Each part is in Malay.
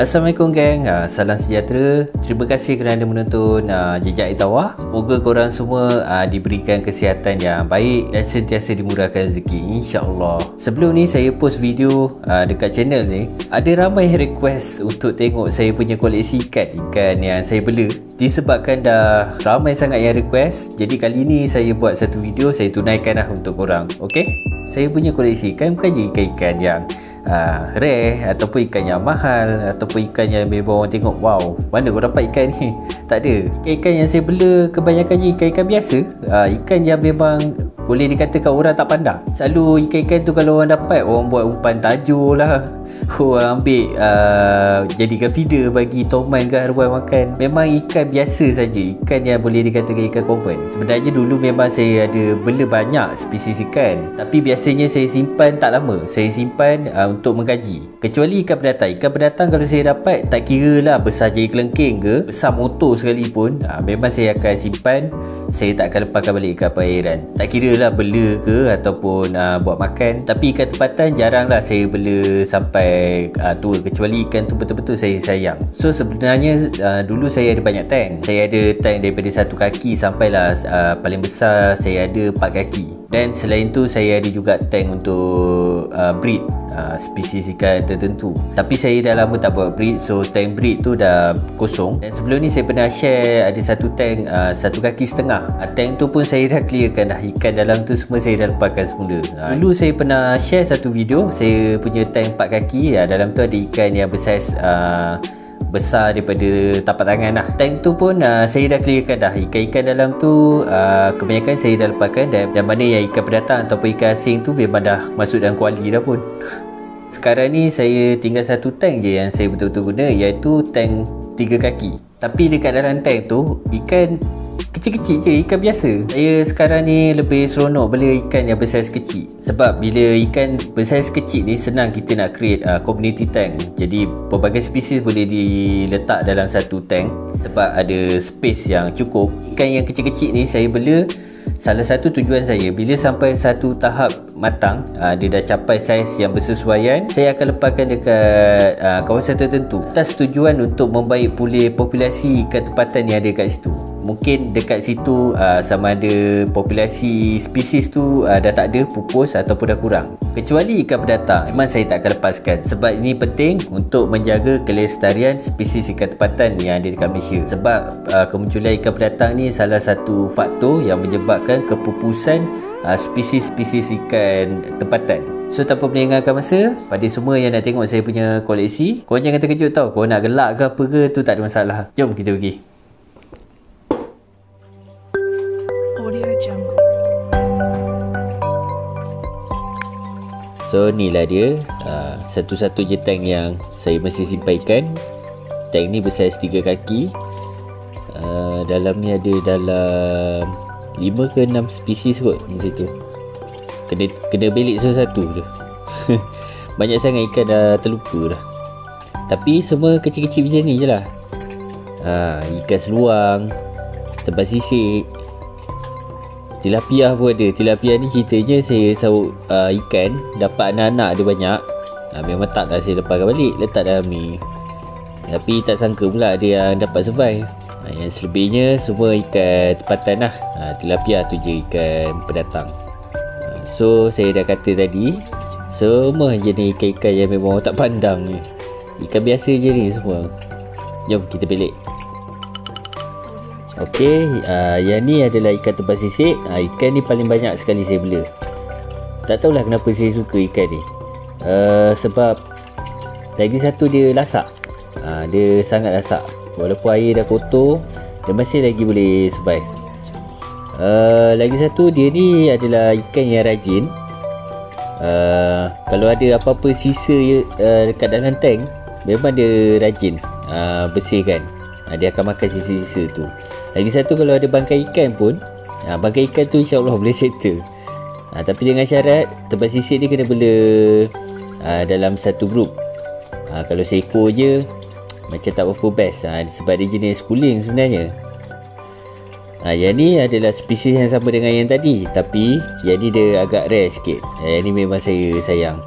Assalamualaikum geng, salam sejahtera. Terima kasih kerana menonton Jejak Itawah. Semoga korang semua diberikan kesihatan yang baik dan sentiasa dimurahkan rezeki, insya-Allah. Sebelum ni saya post video dekat channel ni, ada ramai request untuk tengok saya punya koleksi ikan yang saya bela. Disebabkan dah ramai sangat yang request, jadi kali ni saya buat satu video, saya tunaikan untuk korang. Okey? Saya punya koleksi ikan bukan je ikan-ikan yang rare ataupun ikan yang mahal ataupun ikan yang memang orang tengok wow, mana kau dapat ikan ni. Tak ada. Ikan-ikan yang saya bela kebanyakan je ikan-ikan biasa, ikan yang memang boleh dikatakan orang tak pandang. Selalu ikan-ikan tu kalau orang dapat, orang buat umpan tajur lah, orang ambil jadikan feeder bagi toman ke arwah makan. Memang ikan biasa saja, ikan yang boleh dikatakan ikan common. Sebenarnya dulu memang saya ada bela banyak spesies ikan, tapi biasanya saya simpan tak lama. Saya simpan untuk mengkaji. Kecuali ikan pendatang. Ikan pendatang kalau saya dapat, tak kira lah besar jari kelengking ke besar motor sekalipun, memang saya akan simpan. Saya tak akan lepaskan balik ke perairan. Tak kira lah bela ke ataupun buat makan. Tapi ikan tempatan jarang lah saya bela sampai tua, kecuali ikan tu betul-betul saya sayang. So sebenarnya dulu saya ada banyak tank. Saya ada tank daripada 1 kaki sampailah paling besar saya ada 4 kaki. Dan selain tu saya ada juga tank untuk breed spesies ikan tertentu. Tapi saya dah lama tak buat breed, so tank breed tu dah kosong. Dan sebelum ni saya pernah share ada satu tank 1 kaki setengah. Tank tu pun saya dah clearkan dah. Ikan dalam tu semua saya dah lepaskan semula. Dulu saya pernah share satu video, saya punya tank 4 kaki, dalam tu ada ikan yang bersaiz besar daripada tapak tangan lah. Tank tu pun saya dah clearkan dah. Ikan-ikan dalam tu kebanyakan saya dah lepaskan, dan mana yang ikan pendatang ataupun ikan asing tu memang dah masuk dalam kuali dah pun. Sekarang ni saya tinggal satu tank je yang saya betul-betul guna, iaitu tank 3 kaki. Tapi dekat dalam tank tu ikan kecil-kecil je, ikan biasa. Saya sekarang ni lebih seronok bela ikan yang bersaiz kecil. Sebab bila ikan bersaiz kecil ni senang kita nak create community tank. Jadi pelbagai spesies boleh diletak dalam satu tank sebab ada space yang cukup. Ikan yang kecil-kecil ni saya bela, salah satu tujuan saya, bila sampai satu tahap matang, dia dah capai saiz yang bersesuaian, saya akan lepaskan dekat kawasan tertentu atas tujuan untuk membaik pulih populasi ikan tempatan yang ada kat situ. Mungkin dekat situ sama ada populasi spesies tu dah tak ada, pupus ataupun dah kurang. Kecuali ikan pendatang, memang saya tak akan lepaskan sebab ini penting untuk menjaga kelestarian spesies ikan tempatan yang ada dekat Malaysia. Sebab kemunculan ikan pendatang ni salah satu faktor yang menyebabkan kepupusan spesies-spesies ikan tempatan. So tanpa melengahkan masa, pada semua yang nak tengok saya punya koleksi, korang jangan terkejut tau. Korang nak gelak ke apa ke tu tak ada masalah. Jom kita pergi. So ni lah dia satu-satu je tank yang saya masih simpan ikan. Tank ni bersaiz 3 kaki. Dalam ni ada dalam 5 ke 6 spesies kot macam tu. Kena belik satu-satu tu. Banyak sangat ikan dah terlupa dah. Tapi semua kecil-kecil macam ni je lah. Ikan seluang, tempat sisik, tilapia pun ada. Tilapia ni ceritanya saya sawut ikan, dapat anak-anak ada banyak. Memang tak dah saya lepaskan balik, letak dalam ni. Tapi tak sangka pula ada yang dapat survive. Yang selebihnya semua ikan tempatan lah. Tilapia tu je ikan pendatang. So saya dah kata tadi, semua jenis ikan-ikan yang memang orang tak pandang ni, ikan biasa je ni semua. Jom kita belik. Okey, yang ni adalah ikan tempat sisik. Ikan ni paling banyak sekali saya bela. Tak tahulah kenapa saya suka ikan ni. Sebab lagi satu dia lasak. Dia sangat lasak. Walaupun air dah kotor, dia masih lagi boleh survive. Lagi satu dia ni adalah ikan yang rajin. Kalau ada apa-apa sisa dekat dalam tank, memang dia rajin bersihkan. Dia akan makan sisa-sisa tu. Lagi satu, kalau ada bangkai ikan pun, bangkai ikan tu insya-Allah boleh settle. Tapi dengan syarat tempat sisik ni kena bela dalam satu grup. Kalau seekor je macam tak berapa best, sebab dia jenis kuling sebenarnya. Yang ni adalah spesies yang sama dengan yang tadi, tapi yang ni dia agak rare sikit. Yang ni memang saya sayang.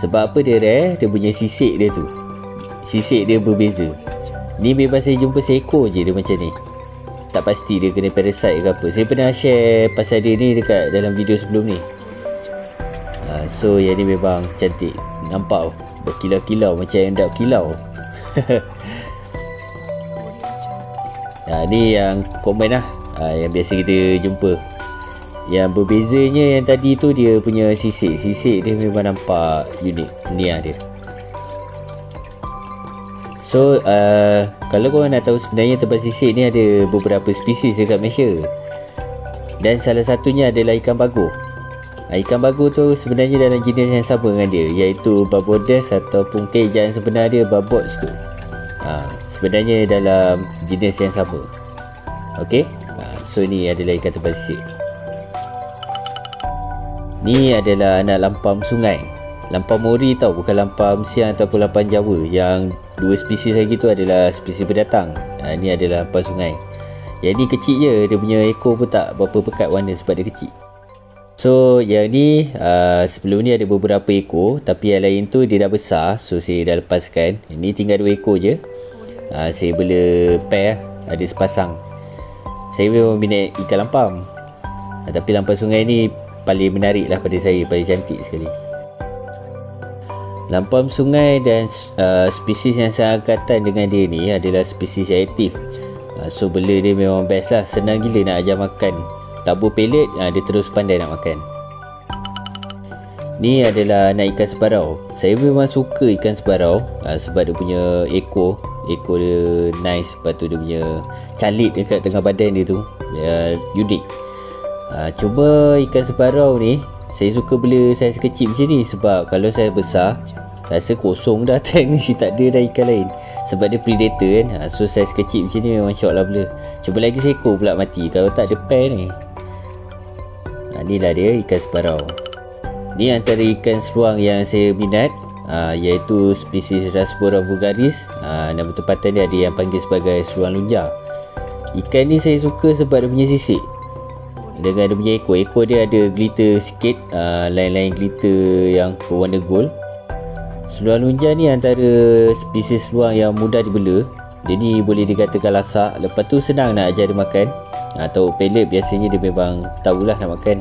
Sebab apa dia rare? Dia punya sisik dia tu, sisik dia berbeza. Ni memang saya jumpa seekor je dia macam ni. Tak pasti dia kena parasite ke apa. Saya pernah share pasal dia ni dekat dalam video sebelum ni. So yang ni memang cantik. Nampak berkilau-kilau macam yang dak kilau. Ni yang common lah, yang biasa kita jumpa. Yang berbezanya yang tadi tu dia punya sisik. Sisik dia memang nampak unik. Ni lah dia. So kalau korang nak tahu sebenarnya tebal sisik ni ada beberapa spesies dekat Malaysia. Dan salah satunya adalah ikan bagur. Ikan bagur tu sebenarnya dalam jenis yang sama dengan dia, iaitu Barbodes ataupun kejaan sebenar dia Barbodes tu. Sebenarnya dalam jenis yang sama. Okey. So ni adalah ikan tebal sisik. Ni adalah anak lampam sungai. Lampam Mori tau, bukan lampam siang ataupun lampam Jawa. Yang dua spesies lagi tu adalah spesies pendatang. Ni adalah lampam sungai. Yang ni kecil je, dia punya ekor pun tak berapa pekat warna sebab dia kecil. So yang ni sebelum ni ada beberapa ekor, tapi yang lain tu dia dah besar. So saya dah lepaskan. Ini tinggal 2 ekor je. Saya bela pair, ada sepasang. Saya memang minat ikan lampam, tapi lampam sungai ni paling menarik lah pada saya, paling cantik sekali. Lampam sungai dan spesies yang saya angkatan dengan dia ni adalah spesies yang aktif. So bela dia memang best lah. Senang gila nak ajar makan. Tabur pelet, dia terus pandai nak makan. Ni adalah anak ikan sebarau. Saya memang suka ikan sebarau sebab dia punya ekor dia nice. Lepas tu dia punya calit dekat tengah badan dia tu unik. Cuma ikan sebarau ni saya suka bela saiz kecil macam ni, sebab kalau saya besar rasa kosong dah tank ni, tak ada dah ikan lain. Sebab dia predator kan. So saiz kecil macam ni memang syok lah bela. Cuba lagi seekor pula mati kalau tak ada pair ni. Inilah dia ikan sebarau. Ni antara ikan seluang yang saya minat, iaitu spesies Rasbora vulgaris. Nama tempatan dia ada yang panggil sebagai seluang lunjar. Ikan ni saya suka sebab dia punya sisik dengan dia punya ekor dia ada glitter sikit, lain-lain glitter yang berwarna gold. Seluang lunjar ni antara spesies seluang yang mudah dibela. Dia ni boleh dikatakan lasak. Lepas tu senang nak ajar dia makan. Atau pelet biasanya dia memang tahulah nak makan.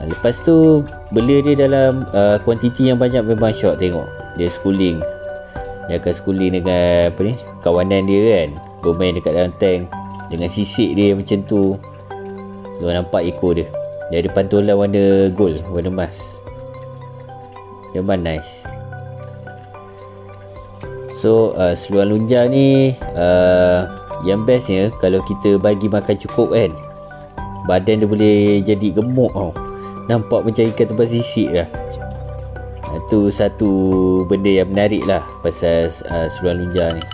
Lepas tu bela dia dalam kuantiti yang banyak memang syok tengok. Dia schooling. Dia akan schooling dengan apa ni, kawanan dia kan, bermain dekat dalam tank dengan sisik dia macam tu. Dia nampak ekor dia. Dia ada pantulan warna gold, warna emas. Memang nice. So seluang lunjar ni yang bestnya kalau kita bagi makan cukup kan, badan dia boleh jadi gemuk tau. Nampak macam ikan tebal sisik lah. Itu satu benda yang menarik lah pasal seluang lunjar ni.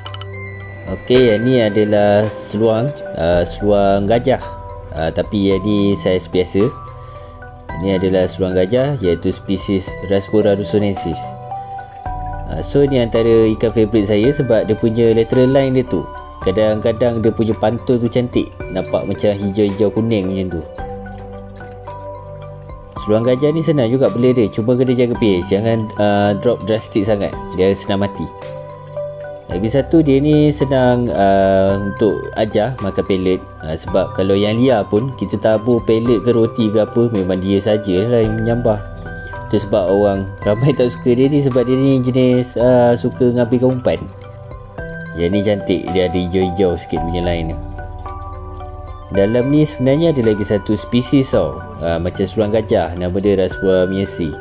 Okey, yang ni adalah seluang gajah. Tapi yang ni saiz biasa. Ini adalah seluang gajah, iaitu spesies Rasbora rusonensis. So ni antara ikan favourite saya sebab dia punya lateral line dia tu, kadang-kadang dia punya pantul tu cantik. Nampak macam hijau-hijau kuning macam tu. Seluang gajah ni senang juga bela dia, cuma kena jaga pH. Jangan drop drastik sangat, dia senang mati. Lagi satu, dia ni senang untuk ajar makan pelet. Sebab kalau yang liar pun kita tabur pelet ke roti ke apa, memang dia sajalah yang menyambah. Itu sebab orang ramai tak suka dia ni, sebab dia ni jenis suka ngambilkan umpan. Yang ni cantik, dia ada hijau-hijau sikit punya line ni. Dalam ni sebenarnya ada lagi satu spesies tau, macam seluang gajah, nama dia Rasbora miesi.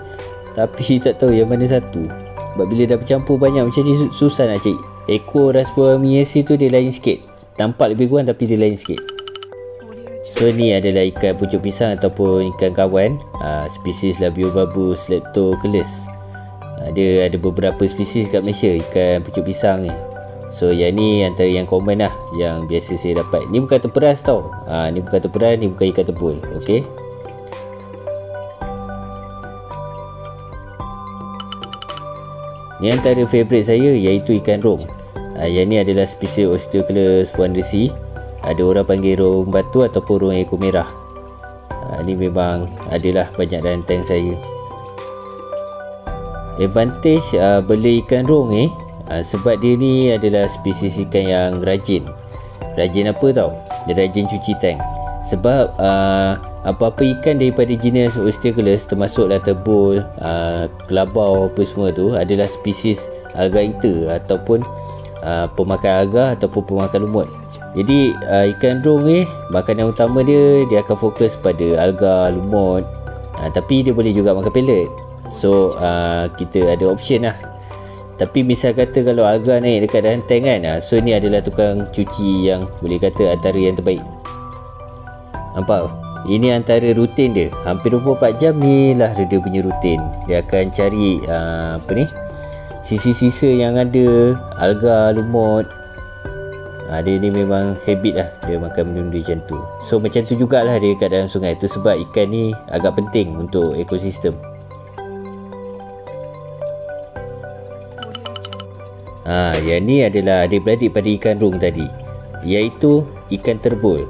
Tapi tak tahu yang mana satu. Sebab bila dah bercampur banyak macam ni, susah nak cari. Ekor Rasbora miesi tu dia lain sikit, tampak lebih kurang tapi dia lain sikit. So ni adalah ikan pucuk pisang ataupun ikan kawan, spesies Labiobarbus leptoculus. Dia ada beberapa spesies kat Malaysia ikan pucuk pisang ni. So yang ni antara yang common lah, yang biasa saya dapat. Ni bukan terperas tau. Ni bukan terperas, ni bukan ikan tepul. Okey. Ni antara favourite saya, iaitu ikan rom. Yang ni adalah spesies Osteoculus wandersi. Ada orang panggil rom batu ataupun rom ekor merah. Ni memang adalah banyak dalam tank saya. Advantage bela ikan rom ni, Sebab dia ni adalah spesies ikan yang rajin. Rajin apa tau? Dia rajin cuci tank. Sebab apa-apa ikan daripada jenis Osteoculus, termasuklah tebul, kelabau apa semua tu, adalah spesies alga eater ataupun pemakan alga ataupun pemakan lumut. Jadi ikan rong ni makanan utama dia akan fokus pada alga, lumut, tapi dia boleh juga makan pellet. So kita ada option lah. Tapi misal kata kalau alga naik dekat dalam tank kan, so ni adalah tukang cuci yang boleh kata antara yang terbaik. Nampak? Ini antara rutin dia. Hampir 24 jam ni lah dia punya rutin. Dia akan cari sisa-sisa yang ada, alga, lumut. Dia ni memang habit lah, dia makan benda-benda macam tu. So macam tu jugalah dia kat dalam sungai tu, sebab ikan ni agak penting untuk ekosistem. Yang ni adalah adik-beradik pada ikan rong tadi, iaitu ikan terbul,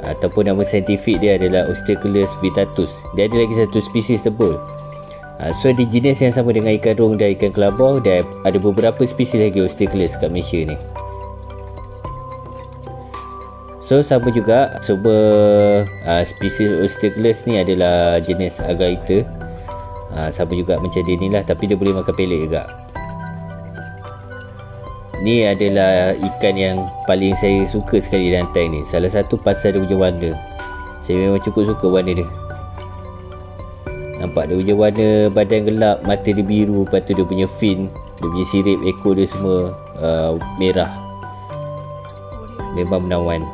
ataupun nama saintifik dia adalah Osteoculus vittatus. Dia ada lagi satu spesies terbul. So di jenis yang sama dengan ikan rong dan ikan kelabau, dan ada beberapa spesies lagi Osteoculus kat Malaysia ni. So sama juga, semua spesies Osteoculus ni adalah jenis alga eater. Sama juga macam dia ni lah, tapi dia boleh makan pellet juga. Ni adalah ikan yang paling saya suka sekali dalam tank ni. Salah satu pasal dia punya warna. Saya memang cukup suka warna dia. Nampak dia punya warna badan gelap, mata dia biru, lepas tu dia punya fin, dia punya sirip, ekor dia semua merah. Memang menawan.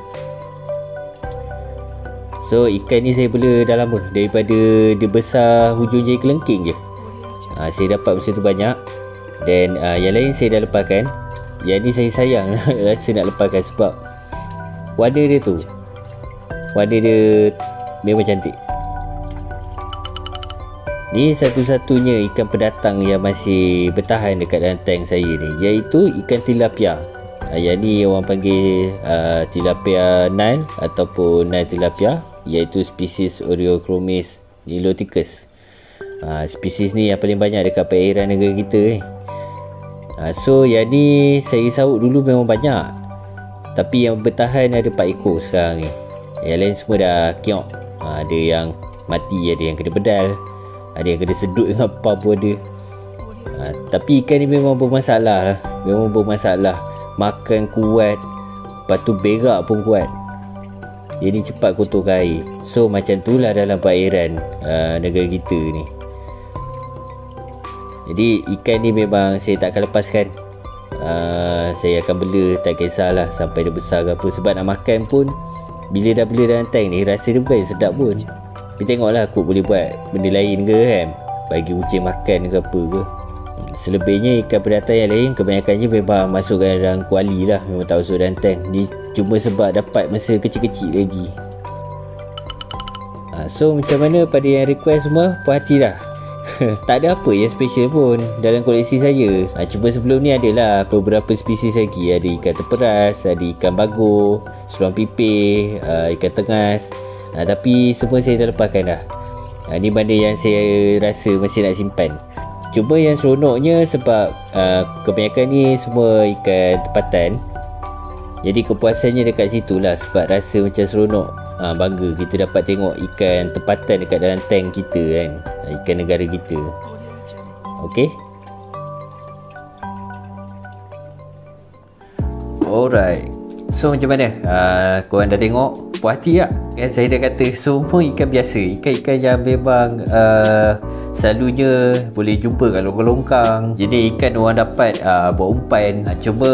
So ikan ni saya bela dah lama, daripada dia besar hujung jari kelengking je. Saya dapat masa tu banyak. Dan yang lain saya dah lepaskan. Yang ni saya sayang rasa nak lepaskan, sebab warna dia tu, warna dia memang cantik. Ni satu-satunya ikan pendatang yang masih bertahan dekat dalam tank saya ni, iaitu ikan tilapia. Yang ni orang panggil tilapia Nile ataupun Nile tilapia, iaitu spesies Oreochromis niloticus. Spesies ni yang paling banyak dekat perairan negara kita ni. So yang ni saya sahut dulu memang banyak, tapi yang bertahan ada 4 ekor sekarang ni. Yang lain semua dah kiok. Ada yang mati, ada yang kena pedal, ada yang kena sedut dengan pump pun ada. Tapi ikan ni memang bermasalah lah. Memang bermasalah. Makan kuat, lepas tu berak pun kuat. Dia ni cepat kotorkan air. So macam tu lah dalam perairan negara kita ni. Jadi ikan ni memang saya tak akan lepaskan. Saya akan bela, tak kisahlah sampai dia besar ke apa. Sebab nak makan pun, bila dah bela dalam tank ni, rasa dia bukan sedap pun. Tapi tengoklah aku boleh buat benda lain ke kan, bagi kucing makan ke apa ke. Selebihnya ikan pendatang yang lain, kebanyakannya memang masuk dalam kuali lah, memang tak masuk dalam tank. Ni cuma sebab dapat masa kecil-kecil lagi. So macam mana pada yang request semua, puas hati lah. Tak ada apa yang special pun dalam koleksi saya. Cuma sebelum ni adalah beberapa spesies lagi. Ada ikan terperas, ada ikan bagor, seluang pipih, ikan tengas. Tapi semua saya dah lepaskan dah. Ni benda yang saya rasa masih nak simpan. Cuma yang seronoknya sebab kebanyakan ni semua ikan tempatan. Jadi kepuasannya dekat situ lah, sebab rasa macam seronok. Bangga kita dapat tengok ikan tempatan dekat dalam tank kita kan, ikan negara kita. Okay. Alright. So macam mana? Korang dah tengok? Puas hati tak? Kan saya dah kata semua ikan biasa, ikan-ikan yang memang selalunya boleh jumpa kat longkang-longkang. Jadi ikan orang dapat buat umpan. Cuma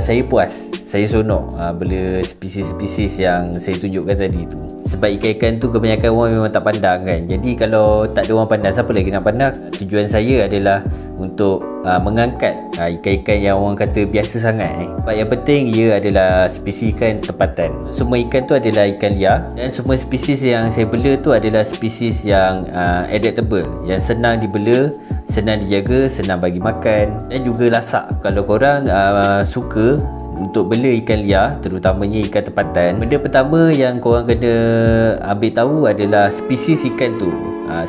saya puas, saya seronok bela spesies-spesies yang saya tunjukkan tadi tu. Sebab ikan-ikan tu kebanyakan orang memang tak pandang kan. Jadi kalau tak ada orang pandang, siapa lagi nak pandang? Tujuan saya adalah untuk mengangkat ikan-ikan yang orang kata biasa sangat ni. Sebab yang penting ia adalah spesies ikan tempatan. Semua ikan tu adalah ikan liar, dan semua spesies yang saya bela tu adalah spesies yang adaptable, yang senang dibela, senang dijaga, senang bagi makan, dan juga lasak. Kalau korang suka untuk bela ikan liar, terutamanya ikan tempatan, benda pertama yang korang kena ambil tahu adalah spesies ikan tu.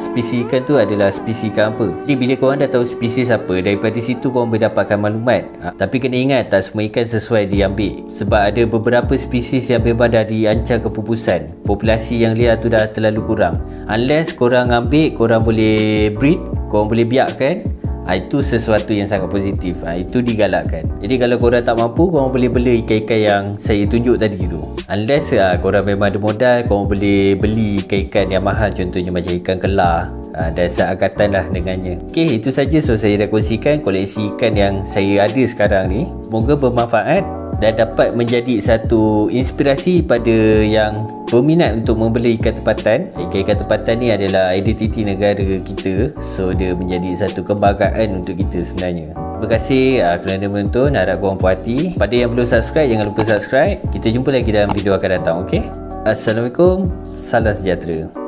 spesies ikan tu adalah spesies ikan apa. Jadi bila korang dah tahu spesies apa, daripada situ korang boleh dapatkan maklumat. Tapi kena ingat, tak semua ikan sesuai diambil, sebab ada beberapa spesies yang memang dah diancam kepupusan. Populasi yang liar tu dah terlalu kurang. Unless korang ambil, korang boleh breed, korang boleh biarkan, itu sesuatu yang sangat positif. Itu digalakkan. Jadi kalau korang tak mampu, korang boleh beli ikan-ikan yang saya tunjuk tadi tu. Unless korang memang ada modal, korang boleh beli ikan-ikan yang mahal, contohnya macam ikan kelar dan seagatan lah dengannya. Okay, itu saja. So saya dah kongsikan koleksi ikan yang saya ada sekarang ni. Semoga bermanfaat dan dapat menjadi satu inspirasi pada yang berminat untuk membeli ikan tempatan. Ikan-ikan tempatan ni adalah identiti negara kita, so dia menjadi satu kebanggaan untuk kita sebenarnya. Terima kasih kerana menonton. Harap korang puas hati. Pada yang belum subscribe, jangan lupa subscribe. Kita jumpa lagi dalam video akan datang. Okay, Assalamualaikum, salam sejahtera.